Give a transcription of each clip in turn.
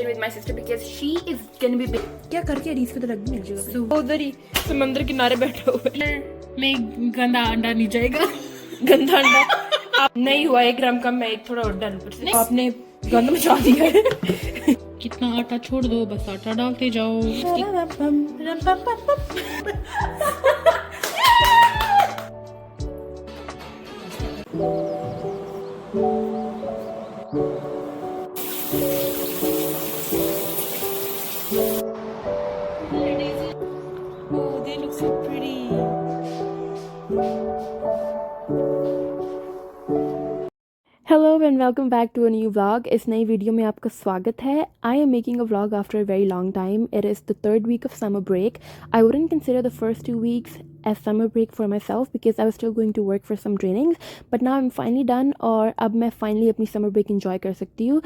with my sister because she is gonna be big. क्या करके रीस पे तो लग भी मिल जाएगा। उधर ही समंदर किनारे बैठे हुए में गंदा अंडा नहीं जाएगा। गंदा अंडा आप नहीं हुआ 1 ग्राम कम, मैं एक थोड़ा और डालूं ऊपर से। आपने गंद मचा दिया है। कितना आटा छोड़ दो, बस आटा डालते जाओ। Oh, they look so pretty. Hello and welcome back to a new vlog. इस नई वीडियो में आपका स्वागत है। I am making a vlog after a very long time. It is the 3rd week of summer break. I wouldn't consider the first 2 weeks as summer break for myself because I was still going to work for some trainings, but now I'm finally done और अब मैं finally अपनी summer break enjoy कर सकती हूँ.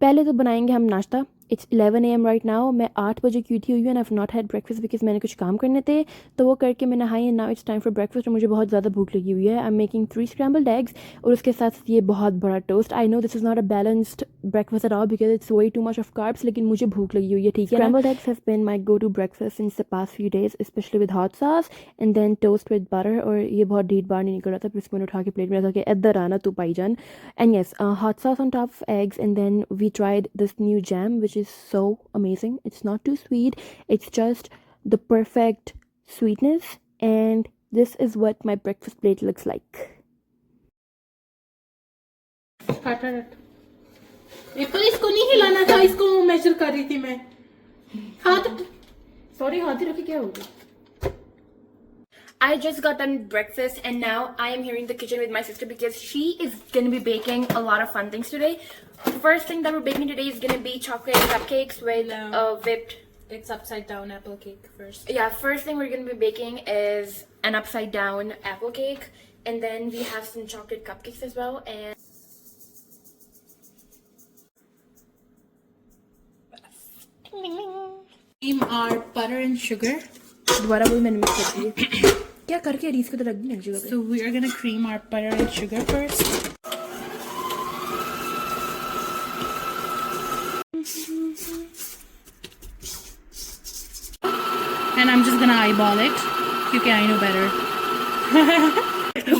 पहले तो बनाएंगे हम नाश्ता. It's 11 AM right now. मैं 8 बजे की उठी हुई हूँ and I have not had breakfast because मैंने कुछ काम करने थे, तो वो करके मैं नहाई and now it's time for breakfast. और मुझे बहुत ज़्यादा भूख लगी हुई है. I am making 3 scrambled eggs और उसके साथ ये बहुत बड़ा toast. I know this is not a balanced breakfast at all because it's way too much of carbs, लेकिन मुझे भूख लगी हुई है. ठीक है. Scrambled eggs has been my go-to breakfast since the past few days, especially with hot sauce and then toast with butter. और ये बहुत ढीठ बार नहीं निकल रहा था, फिर इसको मैंने उठा के प्लेट में रखा कि इधर आना तू भाईजान. And yes, hot sauce on top of eggs and then we tried this new jam which is so amazing. It's not too sweet, it's just the perfect sweetness, and this is what my breakfast plate looks like. Apple इसको नहीं हिलाना था, इसको major कर रही थी मैं. हाथ सॉरी हाथ ही रखी क्या हो गया. I just got done breakfast and now I am here in the kitchen with my sister because she is going to be baking a lot of fun things today. The first thing that we're baking today is going to be chocolate cupcakes with whipped. It's upside down apple cake first. Yeah, first thing we're going to be baking is an upside down apple cake, and then we have some chocolate cupcakes as well. And Cream our butter and sugar. दोबारा वही मैंने mix कर दिया. क्या करके रीस पे तो लग भी मिल जाएगा. So we are gonna cream our butter and sugar first. And I'm just gonna eyeball it क्योंकि I know better.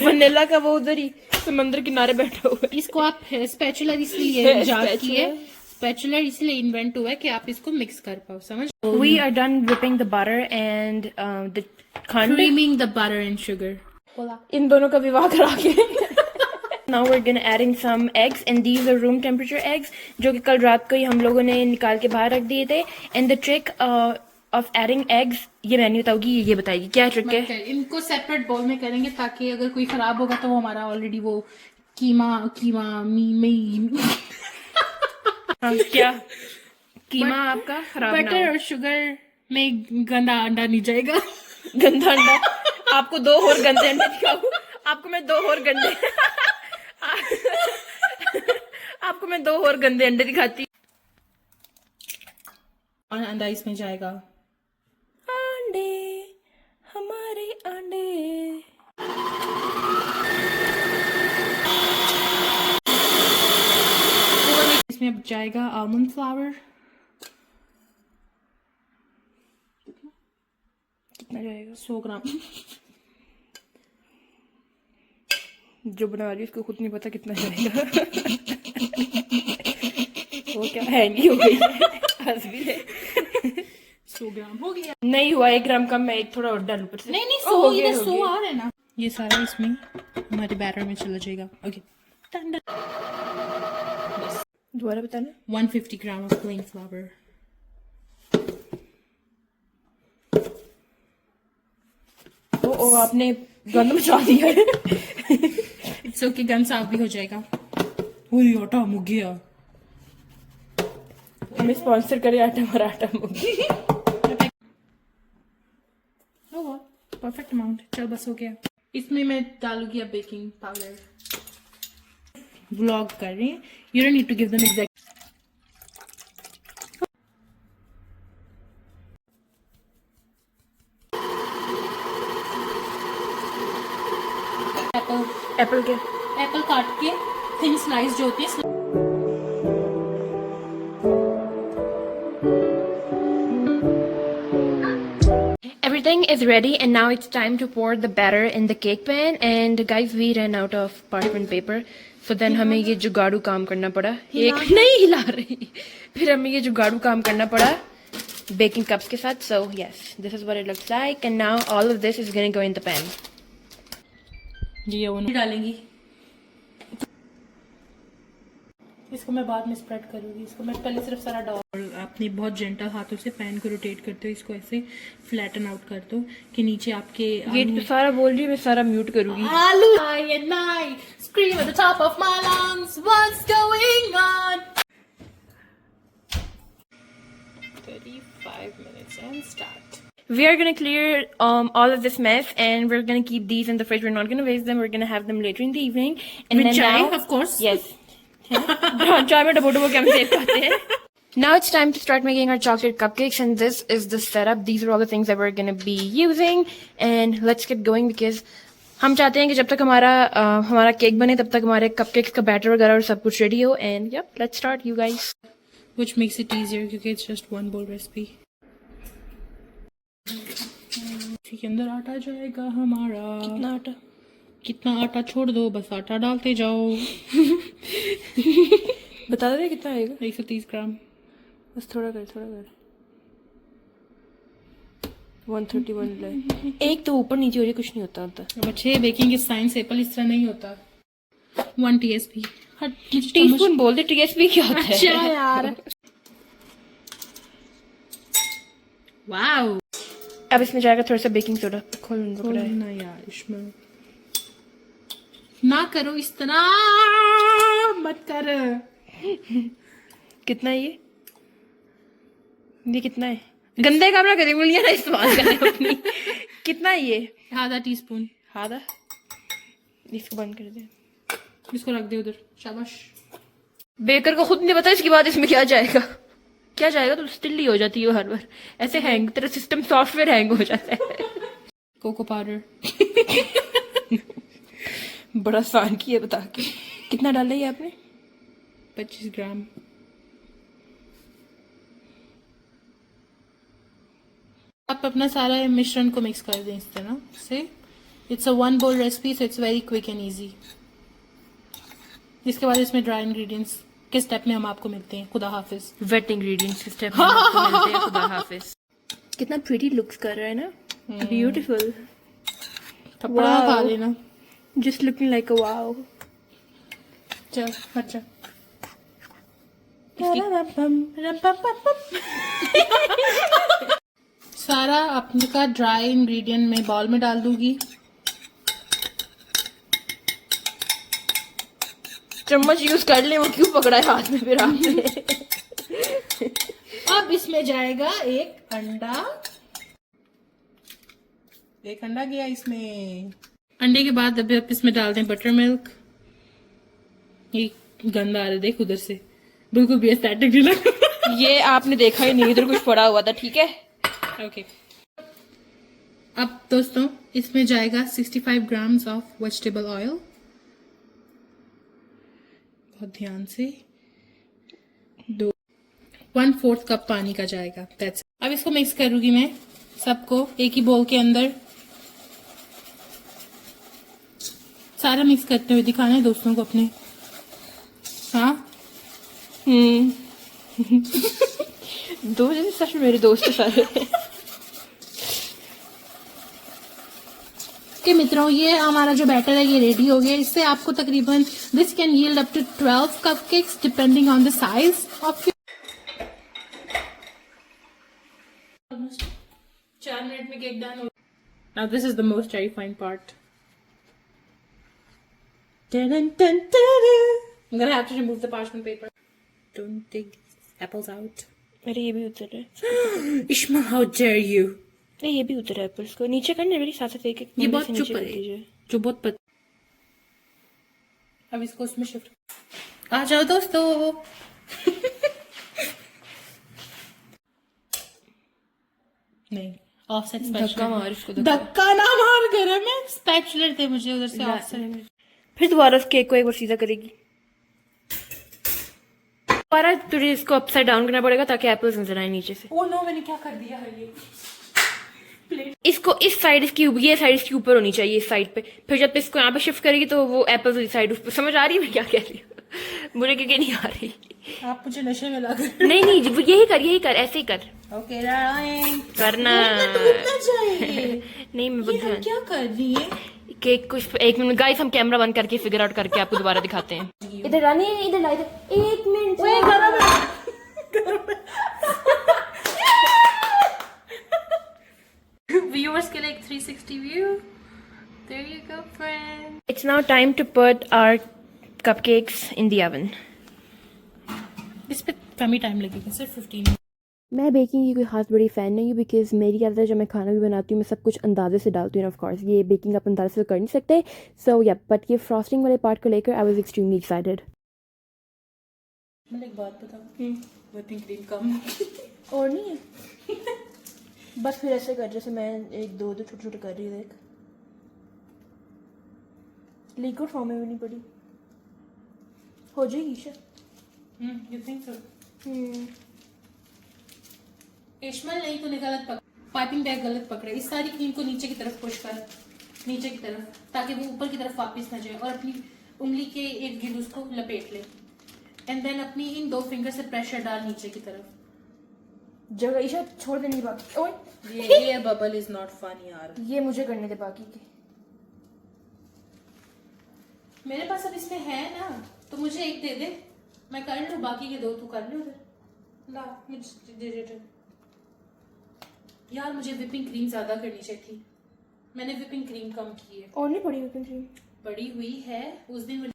वनीला का वो उधर ही समंदर किनारे बैठा हुआ है. इसको आप स्पैचुलर इसलिए इजाद की है, स्पैचुलर इसलिए इन्वेंट हुआ है कि आप इसको मिक्स कर पाओ. समझ. We are done whipping the butter and the khand. Creaming the butter and sugar. इन दोनों का विवाह करा के. Now we're gonna add in some eggs and these are room temperature eggs जो कि कल रात को ही हम लोगों ने निकाल के बाहर रख दिए थे. And the trick of adding eggs, ये मैं नहीं बताऊंगी, ये बताएगी क्या ट्रिक है. इनको सेपरेट बाउल में करेंगे ताकि अगर कोई खराब होगा तो वो हमारा ऑलरेडी वो कीमा मी क्या कीमा आपका खराब ना बटर और शुगर में गंदा अंडा नहीं जाएगा. हो. गंदा अंडा. आपको 2 और गंदे अंडे दिखाऊं. आपको मैं 2 और गंदे आपको मैं 2 और गंदे अंडे दिखाती. और अंडा इसमें जाएगा. अंडे हमारे अंडे. इसमें अब जाएगा आलमंड फ्लावर. कितना जाएगा. 100 ग्राम. जो बना रही है उसको खुद नहीं पता कितना जाएगा. वो क्या हैंगी हो गई है. हंस भी है. 100 ग्राम हो गया. नहीं हुआ 1 ग्राम कम, मैं एक थोड़ा और डालूं ऊपर से. नहीं हो 100 गया, इधर हो 100 गया. आ रहा है ना. ये सारा इसमें हमारे बैटर में चला जाएगा. ओके. दोबारा बताना. 150 ग्राम ऑफ प्लेन फ्लावर. ओ आपने गंद मचा दिया है. इट्स ओके, गन साफ भी हो जाएगा. ओए आटा मुक गया. हमें स्पॉन्सर करे आटा मराठा मुर्गी. Perfect amount. चल बस हो गया. इसमें मैं डालूंगी अब बेकिंग पाउडर. व्लॉग कर रही हैं. You don't need to give them exact. Apple काट के थिन स्लाइस जो होती है everything is ready and now it's time to pour the batter in the cake pan. And guys, we ran out of parchment paper, so then हमें ये जुगाड़ू काम करना पड़ा. एक नहीं हिला रही, फिर हमें ये जुगाड़ू काम करना पड़ा baking cups के साथ. So yes, this is what it looks like, and now all of this is gonna go in the pan. ये ओवन डालेंगी. इसको मैं बाद में स्प्रेड करूंगी. इसको मैं पहले सिर्फ सारा डाल और अपने बहुत जेंटल हाथों से पैन को रोटेट करते हो. इसको ऐसे फ्लैटन आउट कर दो कि नीचे आपके ये तो सारा बोल रही है, मैं सारा म्यूट करूंगी. आलू and I scream at the top of my lungs, what's going on? 35 minutes and start. We are gonna clear all of this mess, and we're gonna keep these in the fridge. We're not gonna waste them. We're gonna have them later in the evening. And With then chai, now, of course. yes. Chai mein डबो डबो के हम save खाते हैं. Now it's time to start making our chocolate cupcakes, and this is the setup. These are all the things that we're gonna be using, and let's get going because हम चाहते हैं कि जब तक हमारा केक बने तब तक हमारे कपकेक्स का बैटर वगैरह और सब कुछ रेडी हो. And yep, let's start, you guys. Which makes it easier क्योंकि it's just one bowl recipe. इसके अंदर आटा जाएगा हमारा. कितना आटा? कितना आटा छोड़ दो, बस आटा डालते जाओ. बता दे कितना आएगा. 130 ग्राम. बस थोड़ा कर 131 ले. एक तो ऊपर नीचे हो रही, कुछ नहीं होता. बच्चे बेकिंग इज साइंस. एप्पल इस तरह नहीं होता. 1 TSP. टीस्पून बोल दे. टीएसपी क्या होता है? अच्छा यार. वाओ. अब इसमें जाएगा थोड़ा सा बेकिंग सोडा. खोल ना यार इसमें ना करो इस तरह, मत कर. कितना है ये कितना है? गंदे काम ना करें, उंगलियां ना इस्तेमाल करें अपनी. कितना है ये? आधा टीस्पून. आधा. इसको बंद कर दे. इसको रख दे उधर. शाबाश. बेकर को खुद नहीं पता इसके बाद इसमें क्या जाएगा. क्या जाएगा? तो स्टिल ही हो जाती है हर बार ऐसे हैंग. तेरा सिस्टम सॉफ्टवेयर हैंग हो जाता है. Cocoa powder. बड़ा आसान किया बता के. कितना डाला है आपने? 25 ग्राम. आप अपना सारा मिश्रण को मिक्स कर दें इस तरह से. It's a 1 bowl recipe, so it's very quick and easy. इसके बाद इसमें ड्राई इंग्रेडिएंट्स के स्टेप में हम आपको मिलते हैं. खुदा हाफिज. वेट इंग्रेडिएंट्स के स्टेप में आपको मिलते हैं. खुदा हाफिज. कितना प्रीटी लुक्स कर रहा है ना. ब्यूटीफुल. थप्पड़ा खा लेना. Just looking like a wow. चल अच्छा. सारा अपने का ड्राई इंग्रेडिएंट में बाउल में डाल दूंगी. चम्मच यूज कर ले. वो क्यों पकड़ा है हाथ में फिर आपने? अब इसमें जाएगा एक अंडा. एक अंडा गया इसमें. अंडे के बाद अभी आप इसमें डाल दें बटर मिल्क. ये गंदा आ रहा है देख उधर से. बिल्कुल भी एस्थेटिक नहीं लग रहा. ये आपने देखा ही नहीं, इधर कुछ पड़ा हुआ था. ठीक है. ओके. अब दोस्तों इसमें जाएगा 65 ग्राम्स ऑफ वेजिटेबल ऑयल. बहुत ध्यान से. 1/4 कप पानी का जाएगा. That's it. अब इसको मिक्स करूंगी मैं सबको एक ही बोल के अंदर. सारा मिक्स करते हुए दिखाना है दोस्तों को अपने. हाँ. दो जैसे सच में मेरे दोस्त है सारे. के मित्रों ये हमारा जो बैटर है ये रेडी हो गया. इससे आपको तकरीबन this can yield up to 12 cupcakes depending on the size of. 4 minute में केक डन हो. Now this is the most terrifying part. I'm gonna have to remove the parchment paper. Don't take apples out. मेरे ये भी उतर है. Ishma, how dare you? नहीं ये भी उतर है एप्पल्स को. नीचे करने मेरी साथ साथ एक ये बहुत चुप है जो बहुत अब इसको उसमें शिफ्ट. आ जाओ दोस्तों. नहीं ऑफसेट धक्का मार इसको. धक्का ना मार. घर में स्पैचुलर थे मुझे उधर से ऑफसेट. फिर दोबारा उस केक को एक बार सीधा करेगी. दोबारा तुझे इसको अपसाइड डाउन करना पड़ेगा ताकि एप्पल्स नजर आए नीचे से. ओ नो मैंने क्या कर दिया है ये. इसको इस साइड इसकी ये साइड इसके ऊपर होनी चाहिए इस साइड पे, फिर जब इसको यहाँ पे शिफ्ट करेगी तो वो एप्पल वाली साइड उस पर। समझ आ रही है मैं क्या कह रही हूँ? मुझे क्योंकि नहीं आ रही। आप मुझे नशे में लगा नहीं नहीं यही कर ऐसे ही कर। ओके करना चाहिए। नहीं मैं बुद्धू हूँ। क्या कर रही है? कि कुछ एक मिनट गाइस, हम कैमरा बंद करके फिगर आउट करके आपको दोबारा दिखाते हैं। इधर रानी इधर ला इधर, एक मिनट व्यूअर्स के लिए एक 360 view. There you go friend. It's now time to put our cupcakes in the oven. इस पे कम ही टाइम लगेगा, सिर्फ 15। मैं बेकिंग की कोई ख़ास बड़ी फ़ैन नहीं हूँ बिकॉज़ मेरी आदत है जब मैं खाना भी बनाती हूँ मैं सब कुछ अंदाजे से डालती हूँ। ऑफ कोर्स ये बेकिंग आप अंदाजे से कर नहीं सकते। सो या बट ये फ्रॉस्टिंग वाले पार्ट को लेकर आई वाज एक्सट्रीमली एक्साइटेड। मैं एक बात बताऊँ, व्हिपिंग क्रीम कम और नहीं है बस फिर ऐसे कर जैसे मैं एक दो छोटे छोटे कर रही हूँ। देख लिक्विड फॉर्म में भी नहीं पड़ी, हो जाएगी Isha. You think so? Ismail नहीं, तूने गलत पाइपिंग बैग गलत पकड़ा। इस सारी क्रीम को नीचे की तरफ पुश कर, नीचे की तरफ, ताकि वो ऊपर की तरफ वापस ना जाए, और अपनी उंगली के इर्द गिर्द उसको लपेट ले। एंड देन अपनी इन 2 फिंगर से प्रेशर डाल नीचे की तरफ। जगह ईशा छोड़ देनी बाकी। ओए ये बबल इज नॉट फन यार, ये मुझे करने दे बाकी के। मेरे पास अब इसमें है ना, तो मुझे एक दे दे, मैं कर लूँ, बाकी के 2 तू कर ले उधर। ला मुझे दे यार, मुझे व्हिपिंग क्रीम ज्यादा करनी चाहिए थी, मैंने व्हिपिंग क्रीम कम की है। और नहीं पड़ी व्हिपिंग क्रीम? पड़ी हुई है उस दिन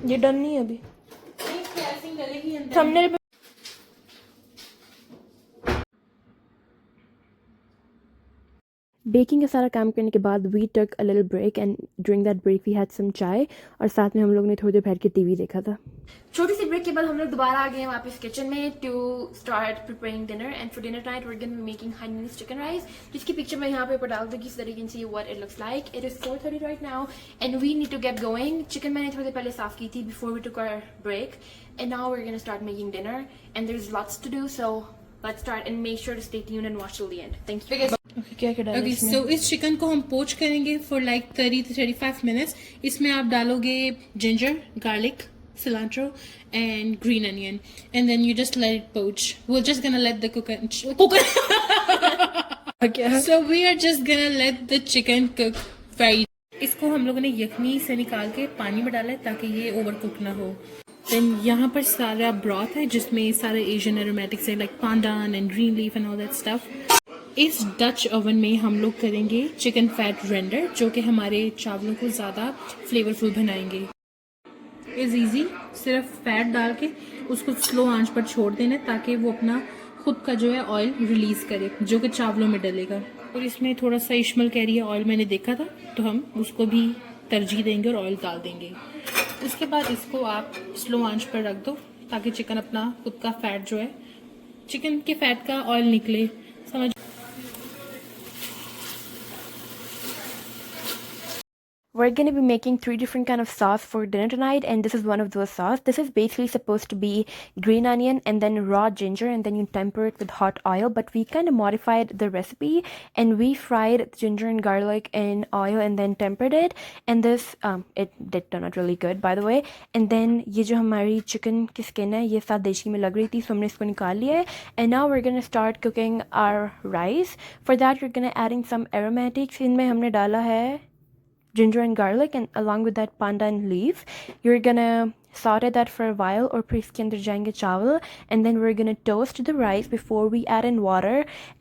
ये डन नहीं है अभी। करेगी थंबनेल पे बेकिंग का सारा काम करने के बाद we took a little break and during that break we had some chai और साथ में हम लोग ने थोड़ी देर बैठ के टीवी देखा था। छोटी सी ब्रेक के बाद हम लोग दोबारा आ गए हैं वापस किचन में to start preparing dinner. And for dinner night we are going to be making honey's chicken rice, जिसकी पिक्चर मैं यहाँ पे ऊपर डाल दूंगी so that you can see what it looks like. It is 4:30 right now and we need to get going. Chicken मैंने थोड़ी देर पहले साफ की थी before we took our break and now we are going to start making dinner and there is lots to do, so let's start and make sure to stay tuned and watch till the end. Thank you. क्या क्या डाला okay, इसमें? सो इस chicken को हम पोच करेंगे for like 30 to 35 minutes. इसमें आप डालोगे ginger, garlic, cilantro and green onion, and then you just let it poach. We're just gonna let the so we are just gonna let the chicken cook very। इसको हम लोगों ने यखनी से निकाल के पानी में डाला है ताकि ये ओवर कुक ना हो। देन यहाँ पर सारा ब्रॉथ है जिसमें सारे एशियन एरोमेटिक्स है like pandan and green leaf and all that stuff. इस डच ओवन में हम लोग करेंगे चिकन फैट रेंडर, जो कि हमारे चावलों को ज़्यादा फ्लेवरफुल बनाएंगे। इज इजी, सिर्फ फैट डाल के उसको स्लो आंच पर छोड़ देना ताकि वो अपना खुद का जो है ऑयल रिलीज करे जो कि चावलों में डलेगा। और इसमें थोड़ा सा इश्मल कह रही है ऑयल मैंने देखा था, तो हम उसको भी तरजीह देंगे और ऑयल डाल देंगे। उसके बाद इसको आप स्लो आंच पर रख दो ताकि चिकन अपना खुद का फैट जो है, चिकन के फैट का ऑयल निकले। समझ? We're going to be making 3 different kind of sauce for dinner tonight, and this is one of those sauce. This is basically supposed to be green onion and then raw ginger, and then you temper it with hot oil, but we kind of modified the recipe and we fried ginger and garlic in oil and then tempered it, and this it did turn out really good by the way। and then ये जो हमारी chicken की skin है ये साथ देशी में लग रही थी, so हमने इसको निकाल लिया है। and now we're going to start cooking our rice। for that we're going to adding some aromatics। इनमें हमने डाला है ginger and garlic, and along with that pandan leaf you're gonna saute that for a while और फिर इसके अंदर जाएंगे चावल, and then we're gonna toast the rice before we add in water।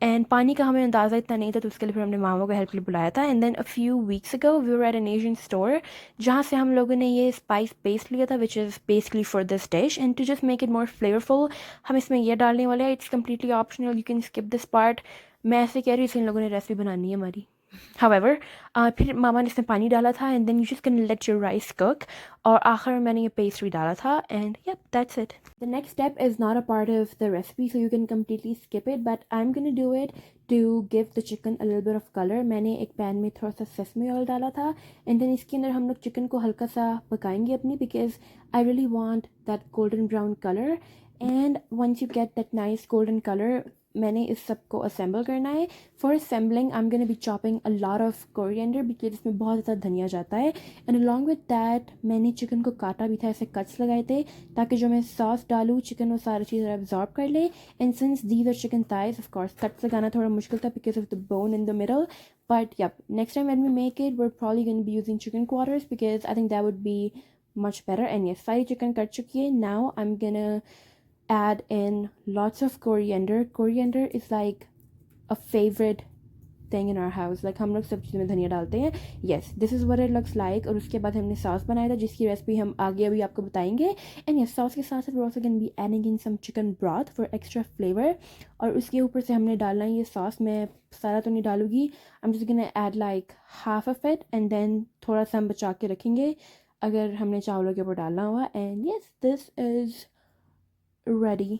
and पानी का हमें अंदाज़ा इतना नहीं था तो उसके लिए फिर हमने मामा को हेल्प के लिए बुलाया था। and then a few weeks ago we were at an Asian store जहाँ से हम लोगों ने ये spice paste लिया था which is basically for this dish, and to just make it more flavorful हम इसमें ये डालने वाले हैं। it's completely optional, you can skip this part। मैं ऐसे कह रही हूँ इन लोगों ने रेसिपी बनानी है हमारी। However, फिर मामा ने इसमें पानी डाला था and then you just gonna let your rice cook. और आखिर में मैंने ये pastry डाला था and yep, that's it. The next step is not a part of the recipe, so you can completely skip it, but I'm gonna do it to give the chicken a little bit of color. मैंने एक pan में थोड़ा सा sesame oil डाला था and then इसके अंदर हम लोग चिकन को हल्का सा पकाएंगे अपनी because I really want that golden brown color. And once you get that nice golden color, मैंने इस सब को assemble करना है. For assembling, I'm going to be chopping a lot of coriander because इसमें बहुत ज़्यादा धनिया जाता है. And along with that, मैंने चिकन को काटा भी था, ऐसे cuts लगाए थे ताकि जो मैं सॉस डालूँ चिकन वो सारी चीज़ें absorb कर ले. And since these are chicken thighs, of course, cuts लगाना थोड़ा मुश्किल था because of the bone in the middle. But yep, next time when we make it, we're probably going to be using chicken quarters because I think that would be much better. And yes, सारी chicken cut चुकी है. Now I'm gonna add in lots of coriander. Coriander is like a favorite thing in our house. Like हम लोग सब चीज़ों में धनिया डालते हैं. Yes, this is what it looks like. और उसके बाद हमने सॉस बनाया था जिसकी रेसिपी हम आगे अभी आपको बताएंगे. And yes, सॉस के साथ साथ we're also going to be adding in some chicken broth for extra flavor. और उसके ऊपर से हमने डालना है ये सॉस. मैं सारा तो नहीं डालूंगी. I'm just gonna add like half of it and then थोड़ा सा हम बचा के रखेंगे अगर हमने चावलों के ऊपर डालना हुआ. And yes, this is ready.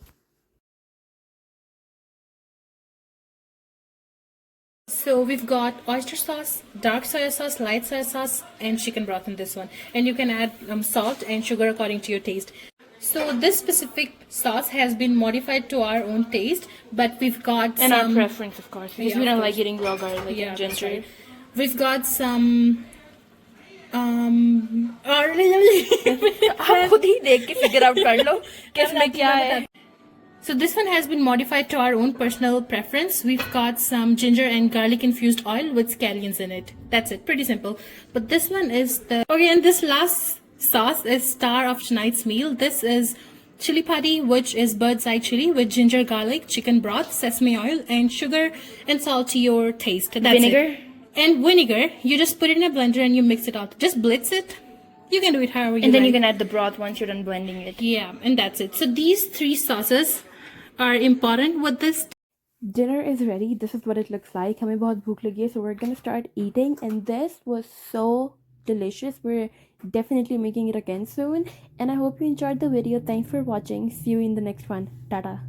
So we've got oyster sauce, dark soy sauce, light soy sauce, and chicken broth in this one. And you can add salt and sugar according to your taste. So this specific sauce has been modified to our own taste, but we've got And our some preference, of course, because Yeah, we of don't course. like eating raw garlic Yeah, and that's ginger. right. We've got some आप खुद ही देख के figure out कर लो कि इसमें क्या है. So this one has been modified to our own personal preference. We've got some ginger and garlic infused oil with scallions in it. That's it, pretty simple. But this one is okay, and this last sauce is star of tonight's meal. This is chili padi, which is bird's eye chili with ginger, garlic, chicken broth, sesame oil, and sugar and salt to your taste. That's Vinegar? it. And vinegar, you just put it in a blender and you mix it out. Just blitz it. You can do it however you And then like. you can add the broth once you're done blending it. Yeah, and that's it. So these three sauces are important with this. Dinner is ready. This is what it looks like. हमें बहुत भूख लगी है, so we're gonna start eating. And this was so delicious. We're definitely making it again soon. And I hope you enjoyed the video. Thanks for watching. See you in the next one. Tata.